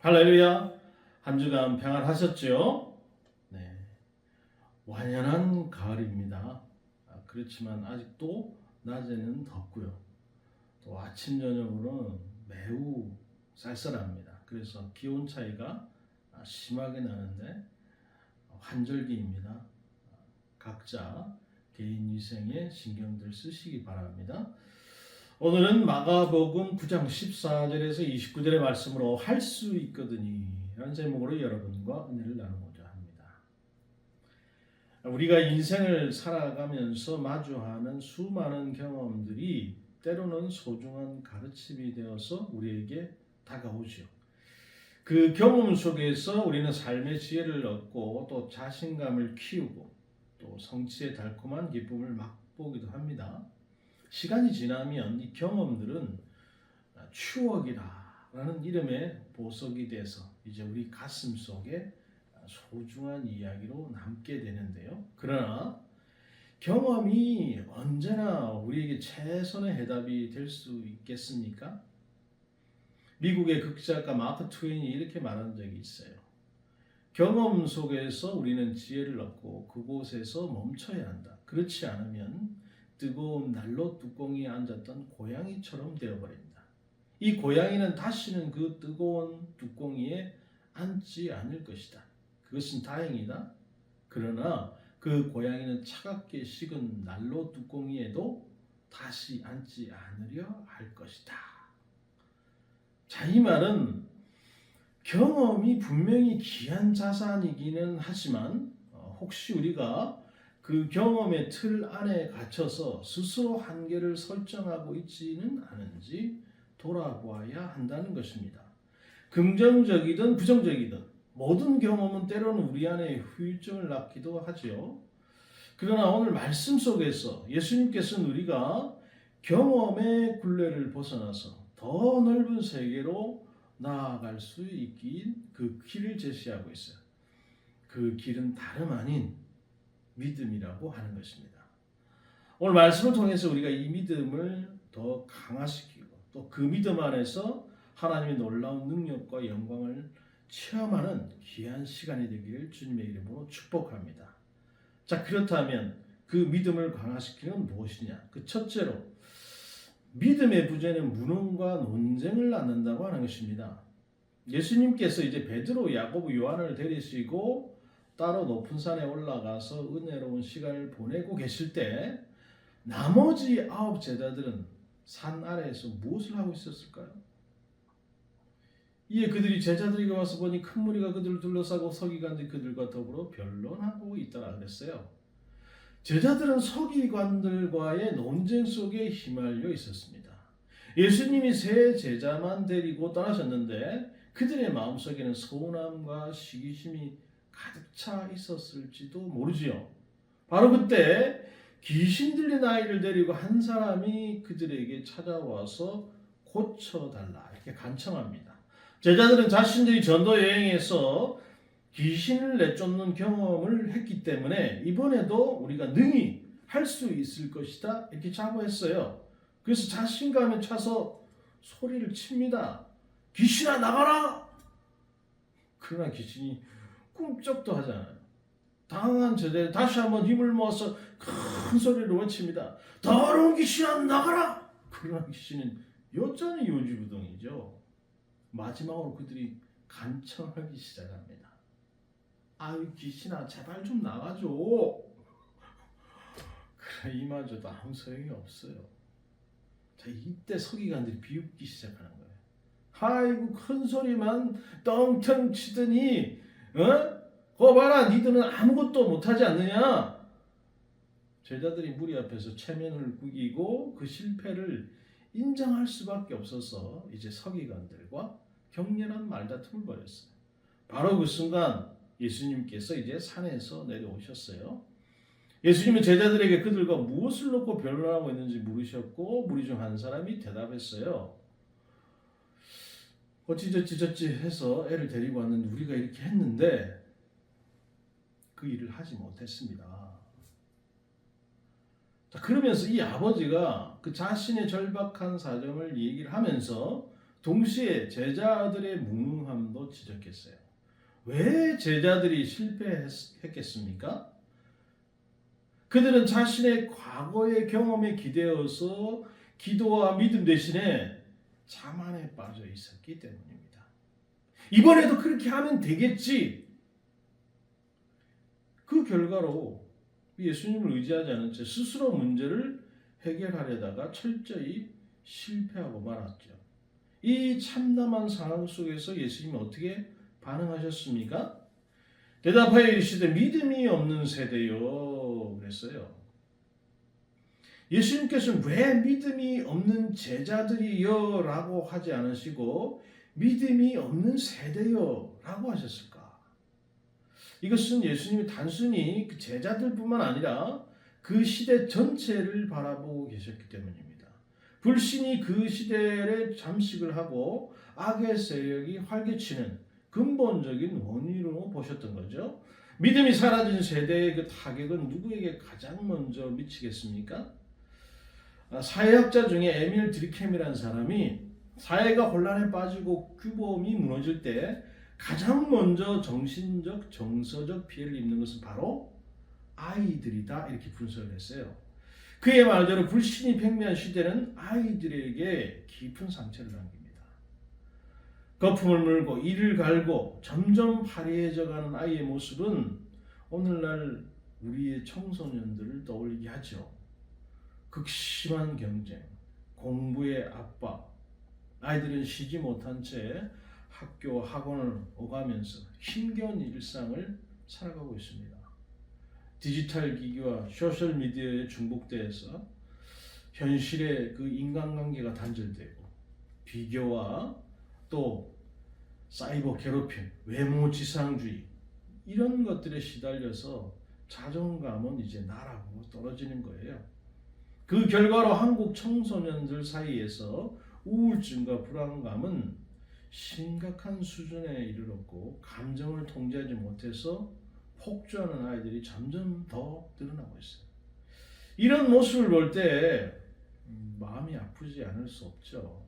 할렐루야. 한 주간 평안하셨죠? 네. 완연한 가을입니다. 그렇지만 아직도 낮에는 덥고요. 또 아침 저녁으로는 매우 쌀쌀합니다. 그래서 기온 차이가 심하게 나는데 환절기입니다. 각자 개인 위생에 신경들 쓰시기 바랍니다. 오늘은 마가복음 9장 14절에서 29절의 말씀으로 할 수 있거든요 라는 제목으로 여러분과 은혜를 나누고자 합니다. 우리가 인생을 살아가면서 마주하는 수많은 경험들이 때로는 소중한 가르침이 되어서 우리에게 다가오죠. 그 경험 속에서 우리는 삶의 지혜를 얻고 또 자신감을 키우고 또 성취의 달콤한 기쁨을 맛보기도 합니다. 시간이 지나면 이 경험들은 추억이라는 이름의 보석이 돼서 이제 우리 가슴 속에 소중한 이야기로 남게 되는데요. 그러나 경험이 언제나 우리에게 최선의 해답이 될 수 있겠습니까? 미국의 극작가 마크 트웨인이 이렇게 말한 적이 있어요. 경험 속에서 우리는 지혜를 얻고 그곳에서 멈춰야 한다. 그렇지 않으면 뜨거운 난로 뚜껑이 앉았던 고양이처럼 되어버립니다. 이 고양이는 다시는 그 뜨거운 뚜껑이에 앉지 않을 것이다. 그것은 다행이다. 그러나 그 고양이는 차갑게 식은 난로 뚜껑이에도 다시 앉지 않으려 할 것이다. 자, 이 말은 경험이 분명히 귀한 자산이기는 하지만 혹시 우리가 그 경험의 틀 안에 갇혀서 스스로 한계를 설정하고 있지는 않은지 돌아보아야 한다는 것입니다. 긍정적이든 부정적이든 모든 경험은 때로는 우리 안에 후유증을 낳기도 하죠. 그러나 오늘 말씀 속에서 예수님께서는 우리가 경험의 굴레를 벗어나서 더 넓은 세계로 나아갈 수 있긴 그 길을 제시하고 있어요. 그 길은 다름 아닌 믿음이라고 하는 것입니다. 오늘 말씀을 통해서 우리가 이 믿음을 더 강화시키고 또 그 믿음 안에서 하나님의 놀라운 능력과 영광을 체험하는 귀한 시간이 되기를 주님의 이름으로 축복합니다. 자, 그렇다면 그 믿음을 강화시키는 무엇이냐? 그 첫째로 믿음의 부재는 무능과 논쟁을 낳는다고 하는 것입니다. 예수님께서 이제 베드로, 야고보, 요한을 데리시고 따로 높은 산에 올라가서 은혜로운 시간을 보내고 계실 때 나머지 9 제자들은 산 아래에서 무엇을 하고 있었을까요? 이에 그들이 제자들에게 와서 보니 큰 무리가 그들을 둘러싸고 서기관들이 그들과 더불어 변론하고 있더라 그랬어요. 제자들은 서기관들과의 논쟁 속에 휘말려 있었습니다. 예수님이 세 제자만 데리고 떠나셨는데 그들의 마음속에는 서운함과 시기심이 가득 차 있었을지도 모르지요. 바로 그때 귀신 들린 아이를 데리고 한 사람이 그들에게 찾아와서 고쳐달라 이렇게 간청합니다. 제자들은 자신들이 전도 여행에서 귀신을 내쫓는 경험을 했기 때문에 이번에도 우리가 능히 할 수 있을 것이다 이렇게 자부했어요. 그래서 자신감에 차서 소리를 칩니다. 귀신아 나가라! 그러나 귀신이 꿈쩍도 하지 않아요. 당한 제자들 다시 한번 힘을 모아서 큰 소리로 외칩니다. 더러운 귀신아 나가라! 그러나 귀신은 여전히 요지부동이죠. 마지막으로 그들이 간청하기 시작합니다. 아유 귀신아 제발 좀 나가줘. 그래 이마저도 아무 소용이 없어요. 자, 이때 서기관들이 비웃기 시작하는 거예요. 아이고 큰 소리만 떵떵 치더니 거 봐라 니들은 아무것도 못하지 않느냐. 제자들이 무리 앞에서 체면을 구기고 그 실패를 인정할 수밖에 없어서 이제 서기관들과 격렬한 말다툼을 벌였어요. 바로 그 순간 예수님께서 이제 산에서 내려오셨어요. 예수님은 제자들에게 그들과 무엇을 놓고 변론하고 있는지 물으셨고 무리 중 한 사람이 대답했어요. 어찌저찌 해서 애를 데리고 왔는데 우리가 이렇게 했는데 그 일을 하지 못했습니다. 자, 그러면서 이 아버지가 그 자신의 절박한 사정을 얘기를 하면서 동시에 제자들의 무능함도 지적했어요. 왜 제자들이 실패했겠습니까? 그들은 자신의 과거의 경험에 기대어서 기도와 믿음 대신에 자만에 빠져 있었기 때문입니다. 이번에도 그렇게 하면 되겠지. 그 결과로 예수님을 의지하지 않은 채 스스로 문제를 해결하려다가 철저히 실패하고 말았죠. 이 참담한 상황 속에서 예수님이 어떻게 반응하셨습니까? 대답하여 이르시되 믿음이 없는 세대요 그랬어요. 예수님께서는 왜 믿음이 없는 제자들이요 라고 하지 않으시고 믿음이 없는 세대요 라고 하셨을까? 이것은 예수님이 단순히 그 제자들뿐만 아니라 그 시대 전체를 바라보고 계셨기 때문입니다. 불신이 그 시대에 잠식을 하고 악의 세력이 활개치는 근본적인 원인으로 보셨던 거죠. 믿음이 사라진 세대의 그 타격은 누구에게 가장 먼저 미치겠습니까? 사회학자 중에 에밀 드리켐이라는 사람이 사회가 혼란에 빠지고 규범이 무너질 때 가장 먼저 정신적, 정서적 피해를 입는 것은 바로 아이들이다 이렇게 분석을 했어요. 그의 말대로 불신이 백미한 시대는 아이들에게 깊은 상처를 남깁니다. 거품을 물고 이를 갈고 점점 화려해져가는 아이의 모습은 오늘날 우리의 청소년들을 떠올리게 하죠. 극심한 경쟁, 공부의 압박, 아이들은 쉬지 못한 채 학교와 학원을 오가면서 힘겨운 일상을 살아가고 있습니다. 디지털 기기와 소셜미디어에 중복돼서 현실의 그 인간관계가 단절되고 비교와 또 사이버 괴롭힘, 외모 지상주의 이런 것들에 시달려서 자존감은 이제 나락으로 떨어지는 거예요. 그 결과로 한국 청소년들 사이에서 우울증과 불안감은 심각한 수준에 이르렀고 감정을 통제하지 못해서 폭주하는 아이들이 점점 더 늘어나고 있어요. 이런 모습을 볼 때 마음이 아프지 않을 수 없죠.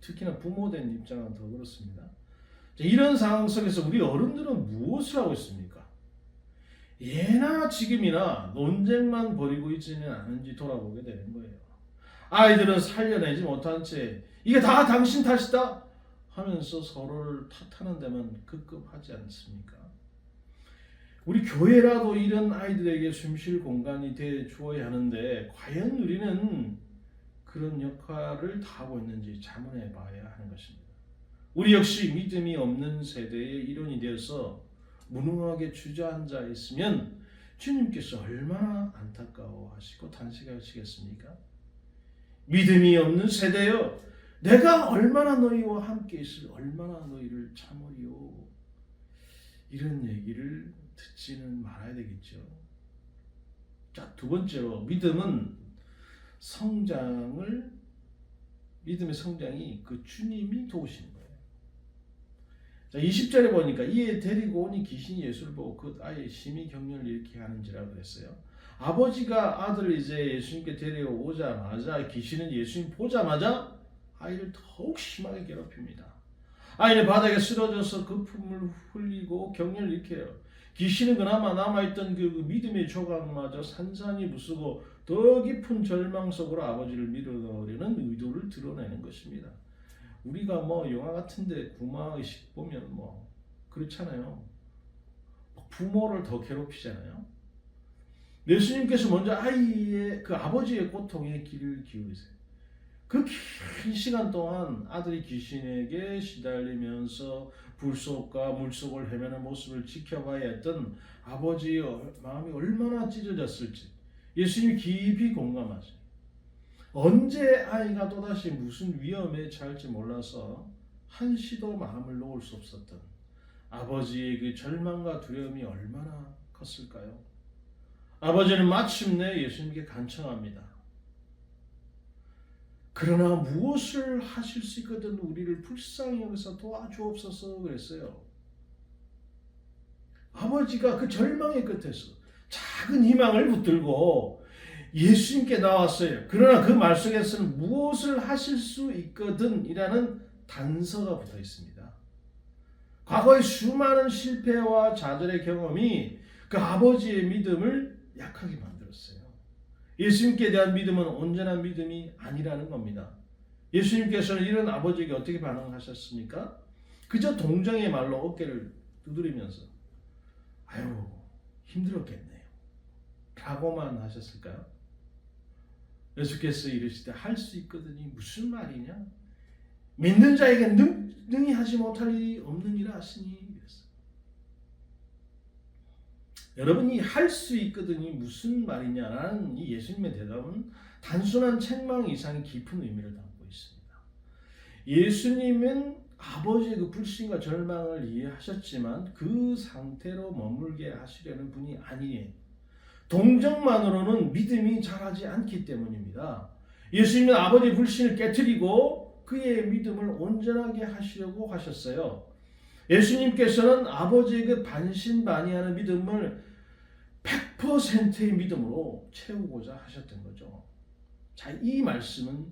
특히나 부모된 입장은 더 그렇습니다. 이런 상황 속에서 우리 어른들은 무엇을 하고 있습니까? 예나 지금이나 논쟁만 벌이고 있지는 않은지 돌아보게 되는 거예요. 아이들은 살려내지 못한 채 이게 다 당신 탓이다 하면서 서로를 탓하는 데만 급급하지 않습니까? 우리 교회라도 이런 아이들에게 숨쉴 공간이 돼 주어야 하는데 과연 우리는 그런 역할을 다하고 있는지 자문해 봐야 하는 것입니다. 우리 역시 믿음이 없는 세대의 일원이 되어서 무능하게 주저앉아 있으면 주님께서 얼마나 안타까워하시고 탄식하시겠습니까? 믿음이 없는 세대여, 내가 얼마나 너희와 함께 있을, 얼마나 너희를 참으리요. 이런 얘기를 듣지는 말아야 되겠죠. 자, 두 번째로 믿음의 성장이 그 주님이 도우시는 거예요. 자, 20절에 보니까 이에 데리고 오니 귀신이 예수를 보고 그 아이의 심히 격려를 일으키게 하는지라 그랬어요. 아버지가 아들을 이제 예수님께 데려오자마자 귀신은 예수님 보자마자 아이를 더욱 심하게 괴롭힙니다. 아이는 바닥에 쓰러져서 거품을 흘리고 격려를 일으켜요. 귀신은 그나마 남아있던 그 믿음의 조각마저 산산이 부수고 더 깊은 절망 속으로 아버지를 밀어넣으려는 의도를 드러내는 것입니다. 우리가 영화 같은데 구마의식 보면 그렇잖아요. 부모를 더 괴롭히잖아요. 예수님께서 먼저 아이의 그 아버지의 고통에 귀를 기울이세요. 그 긴 시간 동안 아들이 귀신에게 시달리면서 불속과 물속을 헤매는 모습을 지켜봐야 했던 아버지의 마음이 얼마나 찢어졌을지 예수님이 깊이 공감하세요. 언제 아이가 또다시 무슨 위험에 처할지 몰라서 한시도 마음을 놓을 수 없었던 아버지의 그 절망과 두려움이 얼마나 컸을까요? 아버지는 마침내 예수님께 간청합니다. 그러나 무엇을 하실 수 있거든 우리를 불쌍히 여기서 도와주옵소서 그랬어요. 아버지가 그 절망의 끝에서 작은 희망을 붙들고 예수님께 나왔어요. 그러나 그 말 속에서는 무엇을 하실 수 있거든 이라는 단서가 붙어 있습니다. 과거의 수많은 실패와 좌절의 경험이 그 아버지의 믿음을 약하게 만들었어요. 예수님께 대한 믿음은 온전한 믿음이 아니라는 겁니다. 예수님께서는 이런 아버지에게 어떻게 반응하셨습니까? 그저 동정의 말로 어깨를 두드리면서 아유 힘들었겠네요 라고만 하셨을까요? 예수께서 이르시되 할 수 있거든이 무슨 말이냐? 믿는 자에게 능히 하지 못할 일이 없느니라 하시니 이랬어요. 여러분이 할 수 있거든이 무슨 말이냐라는 이 예수님의 대답은 단순한 책망 이상의 깊은 의미를 담고 있습니다. 예수님은 아버지의 그 불신과 절망을 이해하셨지만 그 상태로 머물게 하시려는 분이 아니에요. 동정만으로는 믿음이 자라지 않기 때문입니다. 예수님은 아버지의 불신을 깨트리고 그의 믿음을 온전하게 하시려고 하셨어요. 예수님께서는 아버지의 그 반신반의하는 믿음을 100%의 믿음으로 채우고자 하셨던 거죠. 자, 이 말씀은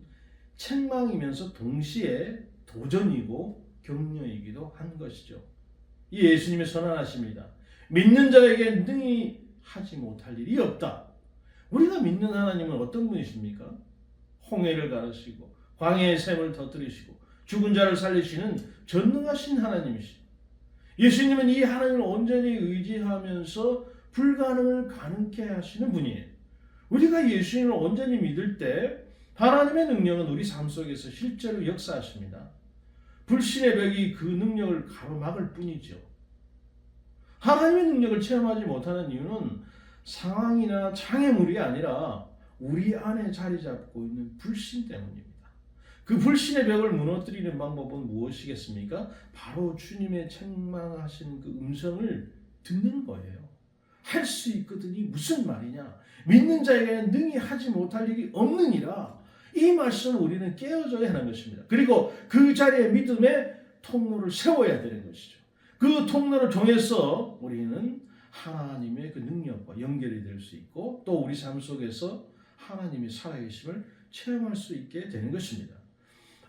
책망이면서 동시에 도전이고 격려이기도 한 것이죠. 이 예수님의 선언하십니다. 믿는 자에게 능히 하지 못할 일이 없다. 우리가 믿는 하나님은 어떤 분이십니까? 홍해를 가르시고 광야의 샘을 터뜨리시고 죽은 자를 살리시는 전능하신 하나님이시죠. 예수님은 이 하나님을 온전히 의지하면서 불가능을 가능케 하시는 분이에요. 우리가 예수님을 온전히 믿을 때 하나님의 능력은 우리 삶 속에서 실제로 역사하십니다. 불신의 벽이 그 능력을 가로막을 뿐이죠. 하나님의 능력을 체험하지 못하는 이유는 상황이나 장애물이 아니라 우리 안에 자리 잡고 있는 불신 때문입니다. 그 불신의 벽을 무너뜨리는 방법은 무엇이겠습니까? 바로 주님의 책망하신 그 음성을 듣는 거예요. 할 수 있거든이 무슨 말이냐? 믿는 자에게는 능히 하지 못할 일이 없느니라. 이 말씀을 우리는 깨어져야 하는 것입니다. 그리고 그 자리에 믿음의 통로를 세워야 되는 것이죠. 그 통로를 통해서 우리는 하나님의 그 능력과 연결이 될 수 있고 또 우리 삶 속에서 하나님이 살아계심을 체험할 수 있게 되는 것입니다.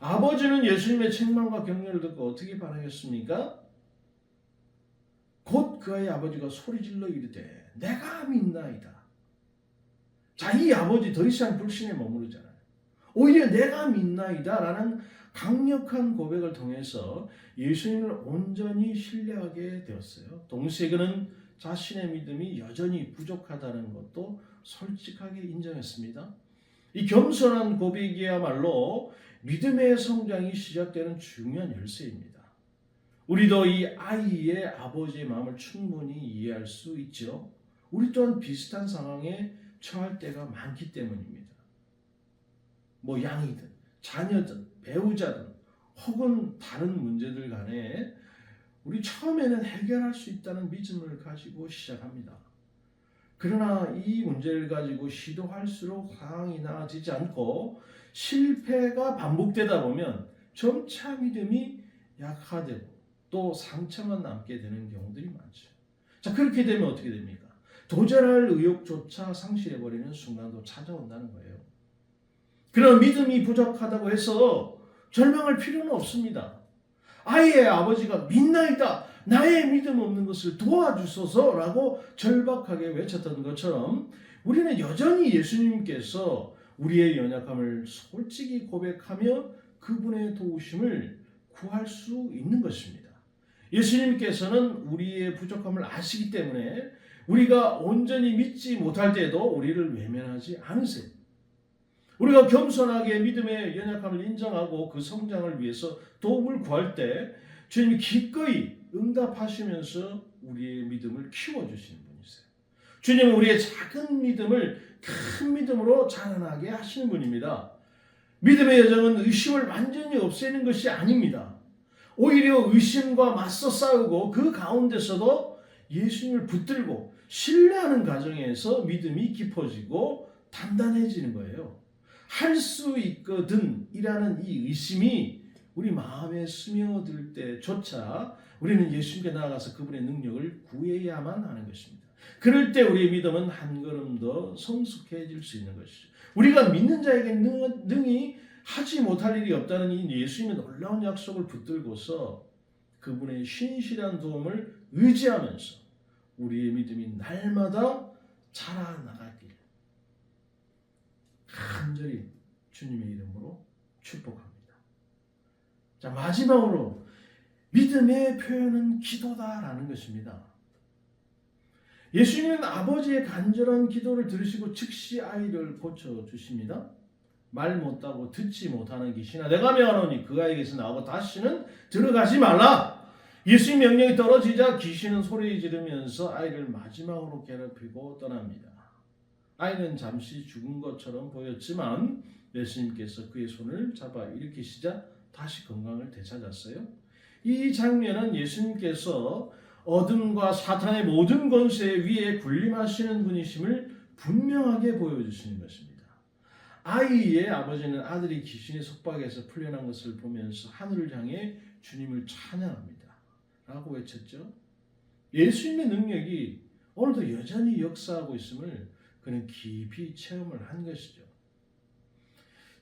아버지는 예수님의 책망과 격려를 듣고 어떻게 반응했습니까? 곧 그의 아버지가 소리질러 이르되 내가 믿나이다. 자, 이 아버지 더 이상 불신에 머무르잖아요. 오히려 내가 믿나이다 라는 강력한 고백을 통해서 예수님을 온전히 신뢰하게 되었어요. 동시에 그는 자신의 믿음이 여전히 부족하다는 것도 솔직하게 인정했습니다. 이 겸손한 고백이야말로 믿음의 성장이 시작되는 중요한 열쇠입니다. 우리도 이 아이의 아버지의 마음을 충분히 이해할 수 있죠. 우리 또한 비슷한 상황에 처할 때가 많기 때문입니다. 양이든 자녀든 배우자든 혹은 다른 문제들 간에 우리 처음에는 해결할 수 있다는 믿음을 가지고 시작합니다. 그러나 이 문제를 가지고 시도할수록 상황이 나아지지 않고 실패가 반복되다 보면 점차 믿음이 약화되고 또 상처만 남게 되는 경우들이 많죠. 자, 그렇게 되면 어떻게 됩니까? 도전할 의욕조차 상실해버리는 순간도 찾아온다는 거예요. 그런 믿음이 부족하다고 해서 절망할 필요는 없습니다. 아이의 아버지가 믿나이다. 나의 믿음 없는 것을 도와주소서라고 절박하게 외쳤던 것처럼 우리는 여전히 예수님께서 우리의 연약함을 솔직히 고백하며 그분의 도우심을 구할 수 있는 것입니다. 예수님께서는 우리의 부족함을 아시기 때문에 우리가 온전히 믿지 못할 때도 우리를 외면하지 않으세요. 우리가 겸손하게 믿음의 연약함을 인정하고 그 성장을 위해서 도움을 구할 때 주님이 기꺼이 응답하시면서 우리의 믿음을 키워주시는 분이세요. 주님은 우리의 작은 믿음을 큰 믿음으로 자라나게 하시는 분입니다. 믿음의 여정은 의심을 완전히 없애는 것이 아닙니다. 오히려 의심과 맞서 싸우고 그 가운데서도 예수님을 붙들고 신뢰하는 과정에서 믿음이 깊어지고 단단해지는 거예요. 할 수 있거든 이라는 이 의심이 우리 마음에 스며들 때조차 우리는 예수님께 나아가서 그분의 능력을 구해야만 하는 것입니다. 그럴 때 우리의 믿음은 한 걸음 더 성숙해질 수 있는 것이죠. 우리가 믿는 자에게 능히 하지 못할 일이 없다는 이 예수님의 놀라운 약속을 붙들고서 그분의 신실한 도움을 의지하면서 우리의 믿음이 날마다 자라나가길 간절히 주님의 이름으로 축복합니다. 자, 마지막으로 믿음의 표현은 기도다라는 것입니다. 예수님은 아버지의 간절한 기도를 들으시고 즉시 아이를 고쳐주십니다. 말 못하고 듣지 못하는 귀신아 내가 명하노니 그 아이에게서 나오고 다시는 들어가지 말라. 예수님 명령이 떨어지자 귀신은 소리 지르면서 아이를 마지막으로 괴롭히고 떠납니다. 아이는 잠시 죽은 것처럼 보였지만 예수님께서 그의 손을 잡아 일으키시자 다시 건강을 되찾았어요. 이 장면은 예수님께서 어둠과 사탄의 모든 권세 위에 군림하시는 분이심을 분명하게 보여주시는 것입니다. 아이의 아버지는 아들이 귀신의 속박에서 풀려난 것을 보면서 하늘을 향해 주님을 찬양합니다. 라고 외쳤죠. 예수님의 능력이 오늘도 여전히 역사하고 있음을 그는 깊이 체험을 한 것이죠.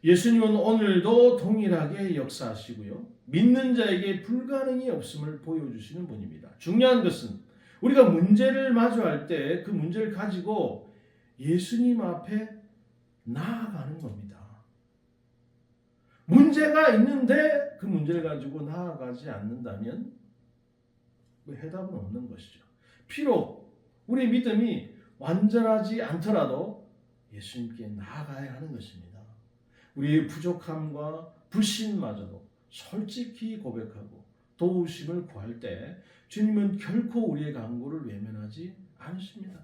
예수님은 오늘도 동일하게 역사하시고요. 믿는 자에게 불가능이 없음을 보여주시는 분입니다. 중요한 것은 우리가 문제를 마주할 때 그 문제를 가지고 예수님 앞에 나아가는 겁니다. 문제가 있는데 그 문제를 가지고 나아가지 않는다면 해답은 없는 것이죠. 비록 우리 믿음이 완전하지 않더라도 예수님께 나아가야 하는 것입니다. 우리의 부족함과 불신마저도 솔직히 고백하고 도우심을 구할 때 주님은 결코 우리의 간구를 외면하지 않으십니다.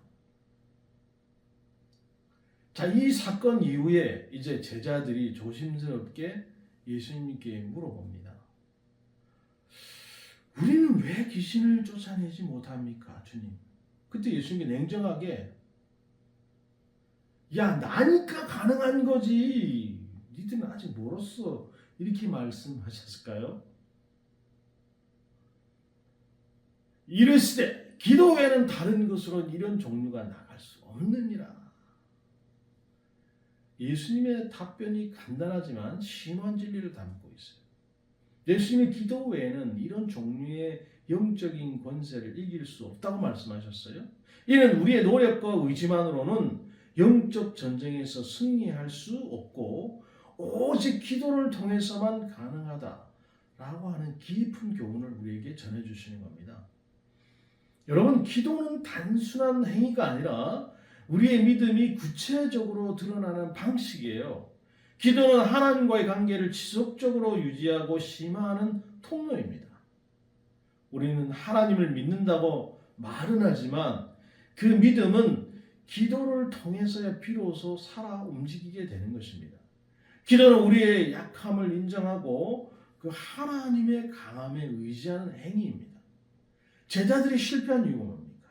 자, 이 사건 이후에 이제 제자들이 조심스럽게 예수님께 물어봅니다. 우리는 왜 귀신을 쫓아내지 못합니까, 주님? 그때 예수님이 냉정하게 야, 나니까 가능한 거지. 니들은 아직 멀었어. 이렇게 말씀하셨을까요? 이르시되 기도 외에는 다른 것으로 이런 종류가 나갈 수 없느니라. 예수님의 답변이 간단하지만 심한 진리를 담고 있어요. 예수님의 기도 외에는 이런 종류의 영적인 권세를 이길 수 없다고 말씀하셨어요. 이는 우리의 노력과 의지만으로는 영적 전쟁에서 승리할 수 없고 오직 기도를 통해서만 가능하다라고 하는 깊은 교훈을 우리에게 전해주시는 겁니다. 여러분, 기도는 단순한 행위가 아니라 우리의 믿음이 구체적으로 드러나는 방식이에요. 기도는 하나님과의 관계를 지속적으로 유지하고 심화하는 통로입니다. 우리는 하나님을 믿는다고 말은 하지만 그 믿음은 기도를 통해서야 비로소 살아 움직이게 되는 것입니다. 기도는 우리의 약함을 인정하고 그 하나님의 강함에 의지하는 행위입니다. 제자들이 실패한 이유가 뭡니까?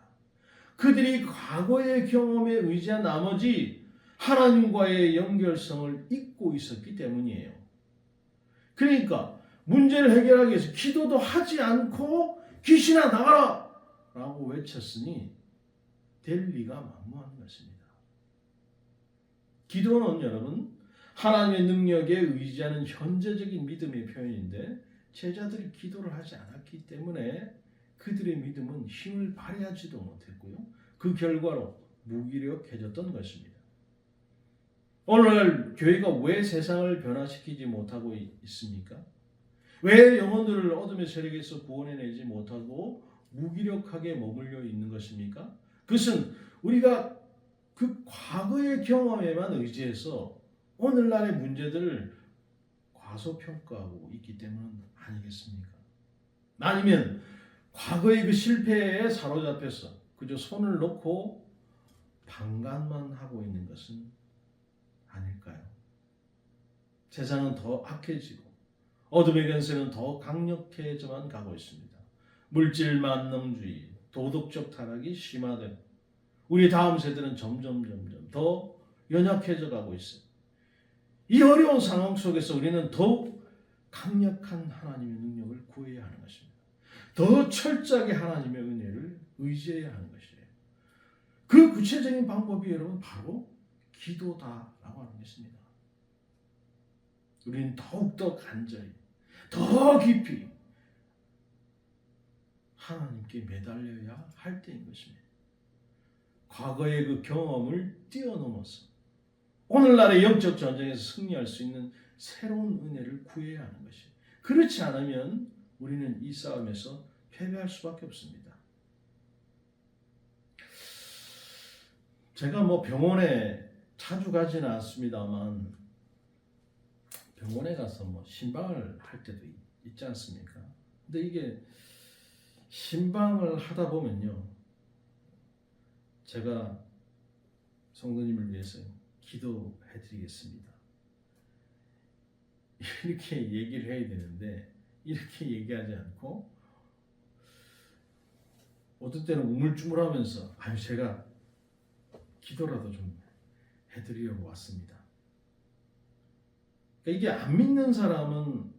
그들이 과거의 경험에 의지한 나머지 하나님과의 연결성을 잊고 있었기 때문이에요. 그러니까 문제를 해결하기 위해서 기도도 하지 않고 귀신아 나가라! 라고 외쳤으니 될 리가 만무한 것입니다. 기도는 여러분 하나님의 능력에 의지하는 현재적인 믿음의 표현인데 제자들이 기도를 하지 않았기 때문에 그들의 믿음은 힘을 발휘하지도 못했고요. 그 결과로 무기력해졌던 것입니다. 오늘날 교회가 왜 세상을 변화시키지 못하고 있습니까? 왜 영혼들을 어둠의 세력에서 구원해내지 못하고 무기력하게 머물러 있는 것입니까? 그것은 우리가 그 과거의 경험에만 의지해서 오늘날의 문제들을 과소평가하고 있기 때문 아니겠습니까? 아니면 과거의 그 실패에 사로잡혀서 그저 손을 놓고 방관만 하고 있는 것은 아닐까요? 세상은 더 악해지고 어둠의 권세는 더 강력해져만 가고 있습니다. 물질 만능주의, 도덕적 타락이 심화되고 우리 다음 세대는 점점 더 연약해져 가고 있어요. 이 어려운 상황 속에서 우리는 더욱 강력한 하나님의 능력을 구해야 하는 것입니다. 더 철저하게 하나님의 은혜를 의지해야 하는 것이에요. 그 구체적인 방법이 여러분 바로 기도다라고 하는 것입니다. 우리는 더욱더 간절히, 더 깊이 하나님께 매달려야 할 때인 것입니다. 과거의 그 경험을 뛰어넘어서 오늘날의 영적 전쟁에서 승리할 수 있는 새로운 은혜를 구해야 하는 것이에요. 그렇지 않으면 우리는 이 싸움에서 패배할 수밖에 없습니다. 제가 병원에 자주 가지는 않습니다만 병원에 가서 신방을 할 때도 있지 않습니까? 근데 이게 신방을 하다 보면요, 제가 성도님을 위해서 기도해 드리겠습니다, 이렇게 얘기를 해야 되는데 이렇게 얘기하지 않고 어떤 때는 우물쭈물하면서 제가 기도라도 좀 해드리려고 왔습니다. 그러니까 이게 안 믿는 사람은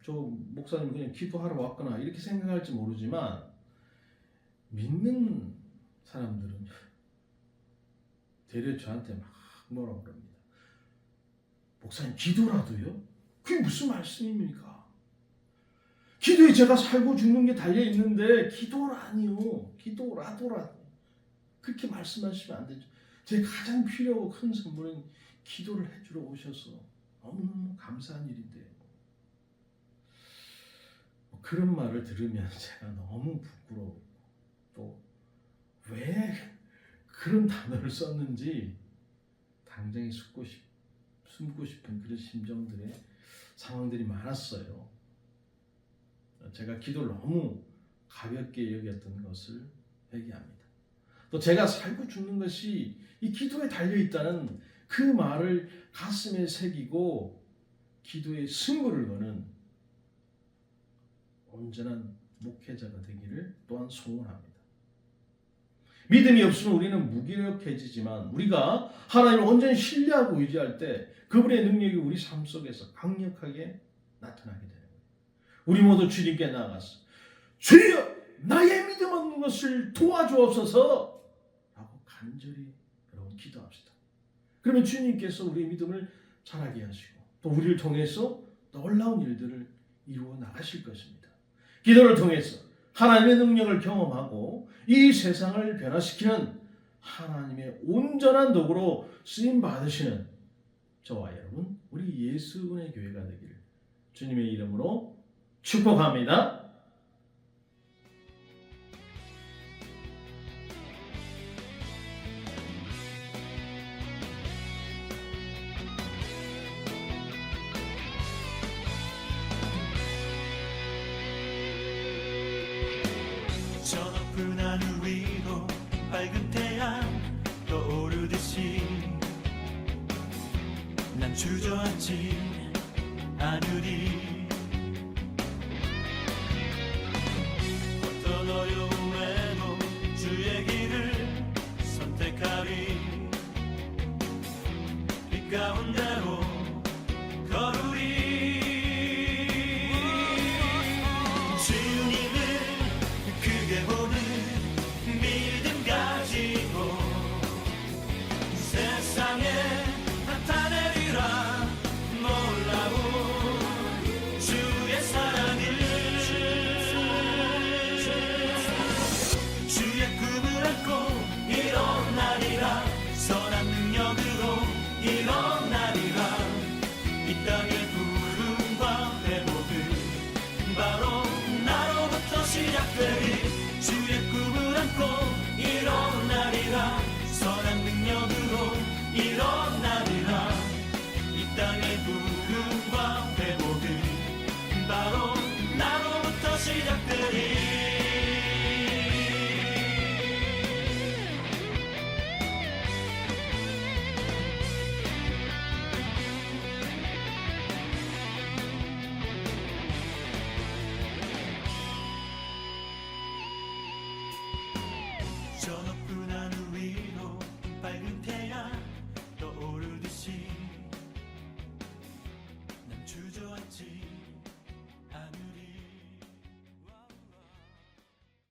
저 목사님 그냥 기도하러 왔거나 이렇게 생각할지 모르지만, 믿는 사람들은 되려 저한테 막 뭐라고 그럽니다. 목사님 기도라도요? 그게 무슨 말씀입니까? 기도에 제가 살고 죽는 게 달려있는데 기도라니요, 기도라도라도 그렇게 말씀하시면 안 되죠. 제 가장 필요하고 큰 선물은 기도를 해주러 오셔서 너무너무 감사한 일인데요. 그런 말을 들으면 제가 너무 부끄러워, 또 왜 그런 단어를 썼는지 당장에 숨고 싶은 그런 심정들의 상황들이 많았어요. 제가 기도를 너무 가볍게 여겼던 것을 회개합니다. 또 제가 살고 죽는 것이 이 기도에 달려있다는 그 말을 가슴에 새기고 기도의 승부를 거는 온전한 목회자가 되기를 또한 소원합니다. 믿음이 없으면 우리는 무기력해지지만 우리가 하나님을 온전히 신뢰하고 의지할 때 그분의 능력이 우리 삶 속에서 강력하게 나타나게 되는 거예요. 우리 모두 주님께 나아가서 주여 나의 믿음 없는 것을 도와주옵소서 라고 간절히 여러분 기도합시다. 그러면 주님께서 우리의 믿음을 자라게 하시고 또 우리를 통해서 놀라운 일들을 이루어 나가실 것입니다. 기도를 통해서 하나님의 능력을 경험하고 이 세상을 변화시키는 하나님의 온전한 도구로 쓰임 받으시는 저와 여러분, 우리 예수의 교회가 되기를 주님의 이름으로 축복합니다. 저 높은 하늘 위로 밝은 태양 떠오르듯이 난 주저앉지 않으리.